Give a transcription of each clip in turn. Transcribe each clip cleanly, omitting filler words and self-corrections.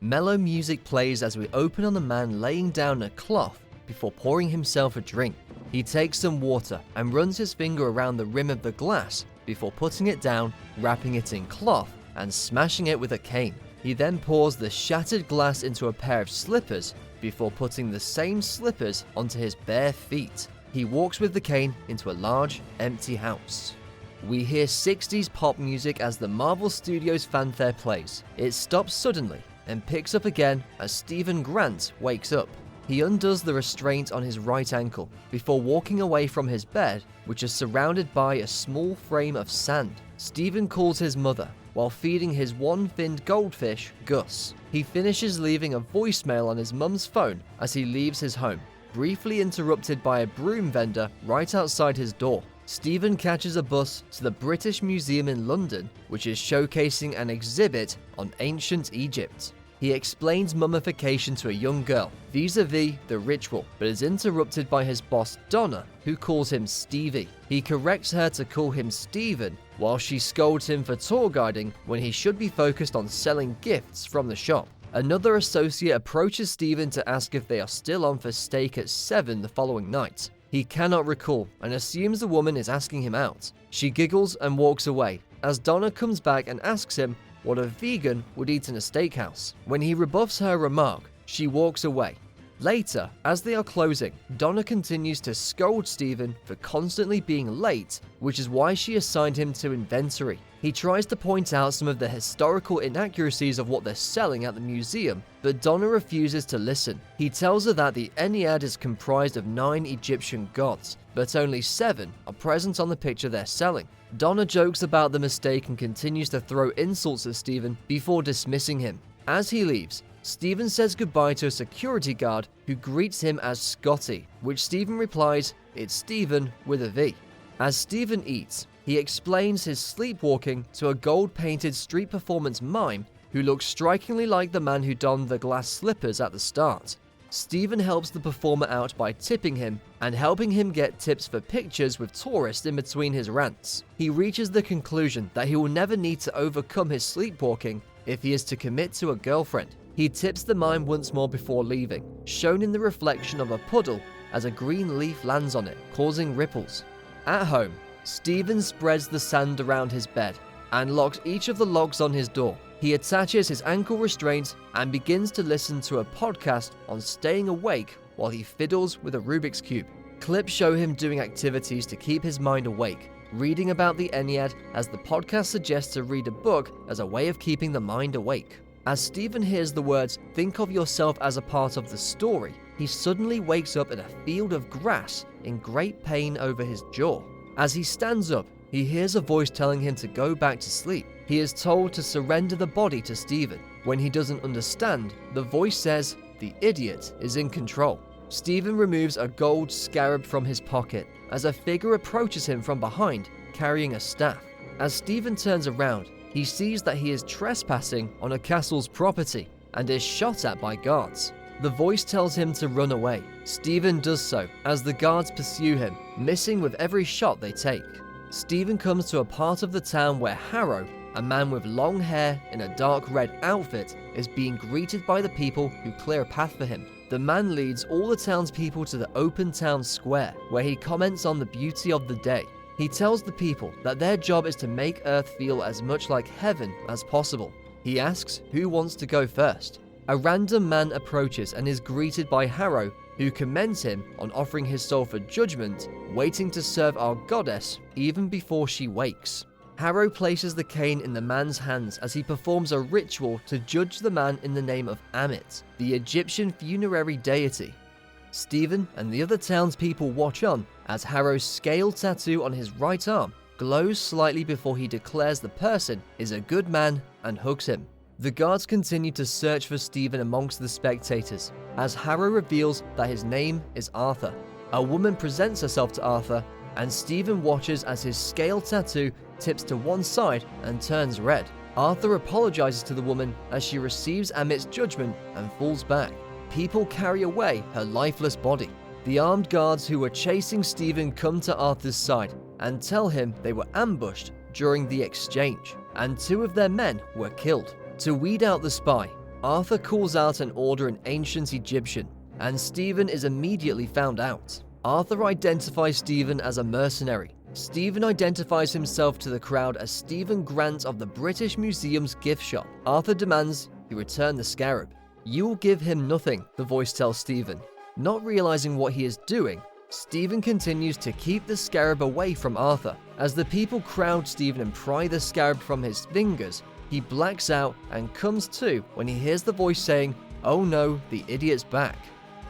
Mellow music plays as we open on a man laying down a cloth before pouring himself a drink. He takes some water and runs his finger around the rim of the glass before putting it down, wrapping it in cloth, and smashing it with a cane. He then pours the shattered glass into a pair of slippers before putting the same slippers onto his bare feet. He walks with the cane into a large, empty house. We hear 60s pop music as the Marvel Studios fanfare plays. It stops suddenly and picks up again as Stephen Grant wakes up. He undoes the restraint on his right ankle before walking away from his bed, which is surrounded by a small frame of sand. Stephen calls his mother while feeding his one-finned goldfish, Gus. He finishes leaving a voicemail on his mum's phone as he leaves his home, briefly interrupted by a broom vendor right outside his door. Stephen catches a bus to the British Museum in London, which is showcasing an exhibit on ancient Egypt. He explains mummification to a young girl vis-a-vis the ritual, but is interrupted by his boss Donna, who calls him Stevie. He corrects her to call him Stephen, while she scolds him for tour guiding when he should be focused on selling gifts from the shop. Another associate approaches Stephen to ask if they are still on for steak at 7 the following night. He cannot recall and assumes the woman is asking him out. She giggles and walks away as Donna comes back and asks him what a vegan would eat in a steakhouse. When he rebuffs her remark, she walks away. Later, as they are closing, Donna continues to scold Stephen for constantly being late, which is why she assigned him to inventory. He tries to point out some of the historical inaccuracies of what they're selling at the museum, but Donna refuses to listen. He tells her that the Ennead is comprised of 9 Egyptian gods, but only 7 are present on the picture they're selling. Donna jokes about the mistake and continues to throw insults at Stephen before dismissing him. As he leaves, Stephen says goodbye to a security guard who greets him as Scotty, which Stephen replies, "It's Stephen with a V." As Stephen eats, he explains his sleepwalking to a gold-painted street performance mime who looks strikingly like the man who donned the glass slippers at the start. Stephen helps the performer out by tipping him and helping him get tips for pictures with tourists in between his rants. He reaches the conclusion that he will never need to overcome his sleepwalking if he is to commit to a girlfriend. He tips the mime once more before leaving, shown in the reflection of a puddle as a green leaf lands on it, causing ripples. At home, Stephen spreads the sand around his bed and locks each of the logs on his door. He attaches his ankle restraint and begins to listen to a podcast on staying awake while he fiddles with a Rubik's Cube. Clips show him doing activities to keep his mind awake, reading about the Ennead as the podcast suggests to read a book as a way of keeping the mind awake. As Stephen hears the words, "Think of yourself as a part of the story," he suddenly wakes up in a field of grass in great pain over his jaw. As he stands up, he hears a voice telling him to go back to sleep. He is told to surrender the body to Stephen. When he doesn't understand, the voice says, "The idiot is in control." Stephen removes a gold scarab from his pocket as a figure approaches him from behind, carrying a staff. As Stephen turns around, he sees that he is trespassing on a castle's property and is shot at by guards. The voice tells him to run away. Stephen does so as the guards pursue him, missing with every shot they take. Stephen comes to a part of the town where Harrow, a man with long hair in a dark red outfit, is being greeted by the people who clear a path for him. The man leads all the townspeople to the open town square, where he comments on the beauty of the day. He tells the people that their job is to make Earth feel as much like heaven as possible. He asks who wants to go first. A random man approaches and is greeted by Harrow, who commends him on offering his soul for judgment, waiting to serve our goddess even before she wakes. Harrow places the cane in the man's hands as he performs a ritual to judge the man in the name of Amit, the Egyptian funerary deity. Stephen and the other townspeople watch on as Harrow's scale tattoo on his right arm glows slightly before he declares the person is a good man and hugs him. The guards continue to search for Stephen amongst the spectators, as Harrow reveals that his name is Arthur. A woman presents herself to Arthur, and Stephen watches as his scale tattoo tips to one side and turns red. Arthur apologizes to the woman as she receives Amit's judgment and falls back. People carry away her lifeless body. The armed guards who were chasing Stephen come to Arthur's side and tell him they were ambushed during the exchange, and 2 of their men were killed. To weed out the spy, Arthur calls out an order in ancient Egyptian, and Stephen is immediately found out. Arthur identifies Stephen as a mercenary. Stephen identifies himself to the crowd as Stephen Grant of the British Museum's gift shop. Arthur demands he return the scarab. "You will give him nothing," the voice tells Stephen. Not realizing what he is doing, Stephen continues to keep the scarab away from Arthur. As the people crowd Stephen and pry the scarab from his fingers, he blacks out and comes to when he hears the voice saying, "Oh no, the idiot's back."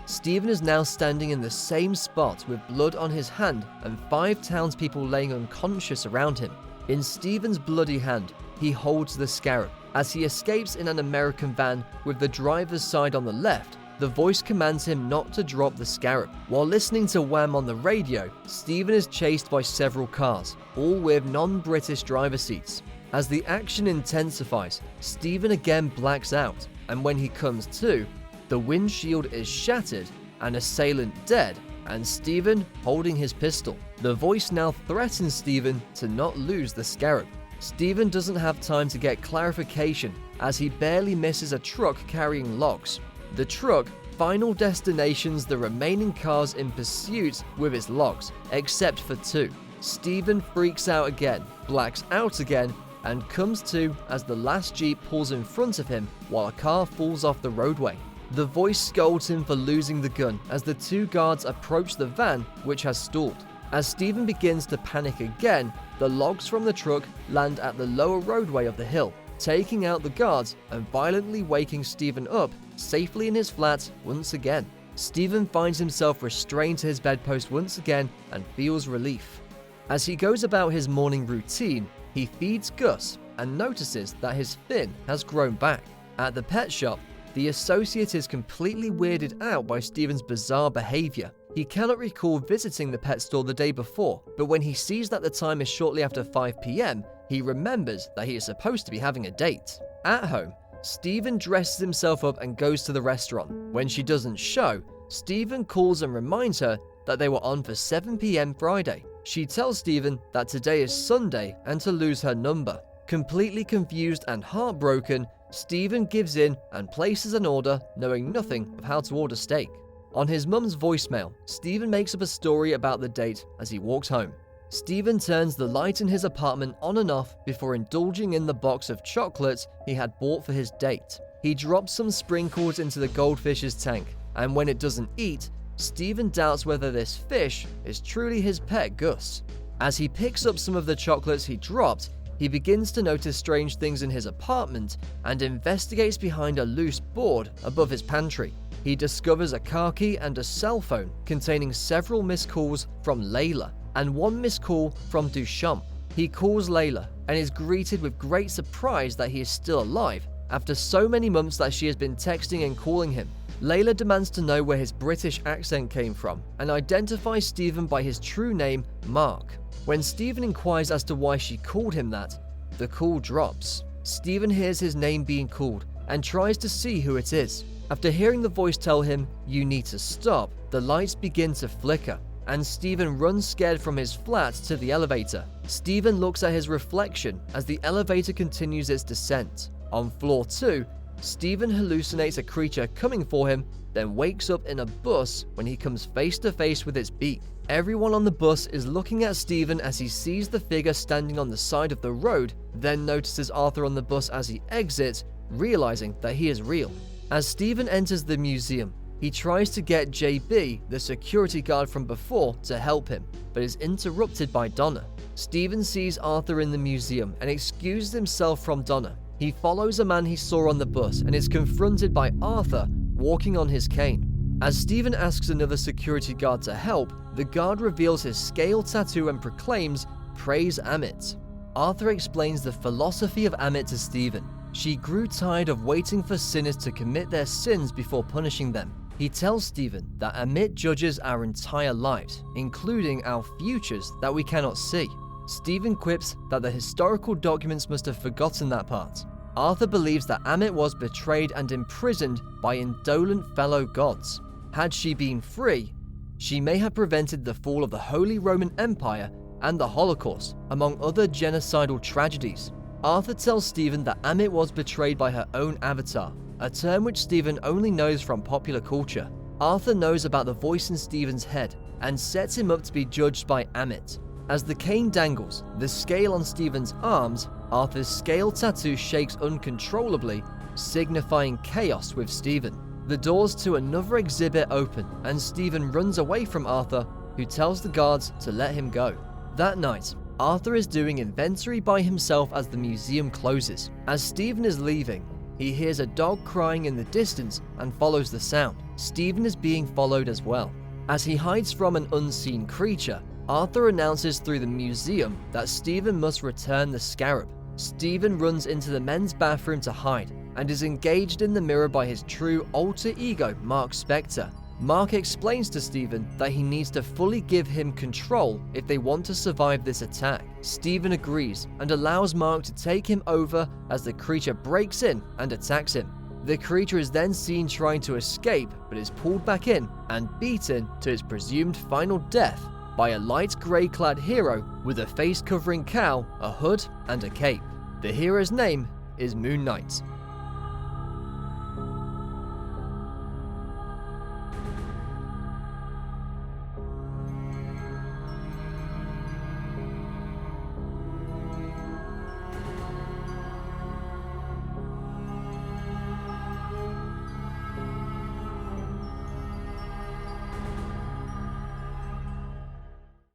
Stephen is now standing in the same spot with blood on his hand and 5 townspeople laying unconscious around him. In Stephen's bloody hand, he holds the scarab. As he escapes in an American van with the driver's side on the left, the voice commands him not to drop the scarab. While listening to Wham on the radio, Stephen is chased by several cars, all with non-British driver seats. As the action intensifies, Stephen again blacks out, and when he comes to, the windshield is shattered, an assailant dead, and Stephen holding his pistol. The voice now threatens Stephen to not lose the scarab. Stephen doesn't have time to get clarification as he barely misses a truck carrying logs. The truck final destinations the remaining cars in pursuit with its logs, except for 2. Stephen freaks out again, blacks out again, and comes to as the last Jeep pulls in front of him while a car falls off the roadway. The voice scolds him for losing the gun as the 2 guards approach the van, which has stalled. As Stephen begins to panic again, the logs from the truck land at the lower roadway of the hill, taking out the guards and violently waking Stephen up safely in his flat once again. Stephen finds himself restrained to his bedpost once again and feels relief. As he goes about his morning routine, he feeds Gus and notices that his fin has grown back. At the pet shop, the associate is completely weirded out by Stephen's bizarre behavior. He cannot recall visiting the pet store the day before, but when he sees that the time is shortly after 5 p.m, he remembers that he is supposed to be having a date. At home, Stephen dresses himself up and goes to the restaurant. When she doesn't show, Stephen calls and reminds her that they were on for 7 p.m. Friday. She tells Stephen that today is Sunday and to lose her number. Completely confused and heartbroken, Stephen gives in and places an order, knowing nothing of how to order steak. On his mum's voicemail, Stephen makes up a story about the date as he walks home. Stephen turns the light in his apartment on and off before indulging in the box of chocolates he had bought for his date. He drops some sprinkles into the goldfish's tank, and when it doesn't eat, Stephen doubts whether this fish is truly his pet Gus. As he picks up some of the chocolates he dropped, he begins to notice strange things in his apartment and investigates behind a loose board above his pantry. He discovers a car key and a cell phone containing several missed calls from Layla and 1 missed call from Duchamp. He calls Layla and is greeted with great surprise that he is still alive after so many months that she has been texting and calling him. Layla demands to know where his British accent came from and identifies Stephen by his true name, Mark. When Stephen inquires as to why she called him that, the call drops. Stephen hears his name being called and tries to see who it is. After hearing the voice tell him, "You need to stop," the lights begin to flicker, and Stephen runs scared from his flat to the elevator. Stephen looks at his reflection as the elevator continues its descent. On floor 2, Stephen hallucinates a creature coming for him, then wakes up in a bus when he comes face to face with its beak. Everyone on the bus is looking at Stephen as he sees the figure standing on the side of the road, then notices Arthur on the bus as he exits, realizing that he is real. As Stephen enters the museum, he tries to get JB, the security guard from before, to help him, but is interrupted by Donna. Stephen sees Arthur in the museum and excuses himself from Donna. He follows a man he saw on the bus and is confronted by Arthur walking on his cane. As Stephen asks another security guard to help, the guard reveals his scale tattoo and proclaims, "Praise Amit." Arthur explains the philosophy of Amit to Stephen. She grew tired of waiting for sinners to commit their sins before punishing them. He tells Stephen that Amit judges our entire lives, including our futures that we cannot see. Stephen quips that the historical documents must have forgotten that part. Arthur believes that Amit was betrayed and imprisoned by indolent fellow gods. Had she been free, she may have prevented the fall of the Holy Roman Empire and the Holocaust, among other genocidal tragedies. Arthur tells Stephen that Amit was betrayed by her own avatar, a term which Stephen only knows from popular culture. Arthur knows about the voice in Stephen's head and sets him up to be judged by Amit. As the cane dangles, the scale on Stephen's arms, Arthur's scale tattoo shakes uncontrollably, signifying chaos with Stephen. The doors to another exhibit open and Stephen runs away from Arthur, who tells the guards to let him go. That night, Arthur is doing inventory by himself as the museum closes. As Stephen is leaving, he hears a dog crying in the distance and follows the sound. Stephen is being followed as well. As he hides from an unseen creature, Arthur announces through the museum that Stephen must return the scarab. Stephen runs into the men's bathroom to hide and is engaged in the mirror by his true alter ego, Mark Spector. Mark explains to Stephen that he needs to fully give him control if they want to survive this attack. Stephen agrees and allows Mark to take him over as the creature breaks in and attacks him. The creature is then seen trying to escape but is pulled back in and beaten to its presumed final death by a light grey-clad hero with a face-covering cowl, a hood, and a cape. The hero's name is Moon Knight.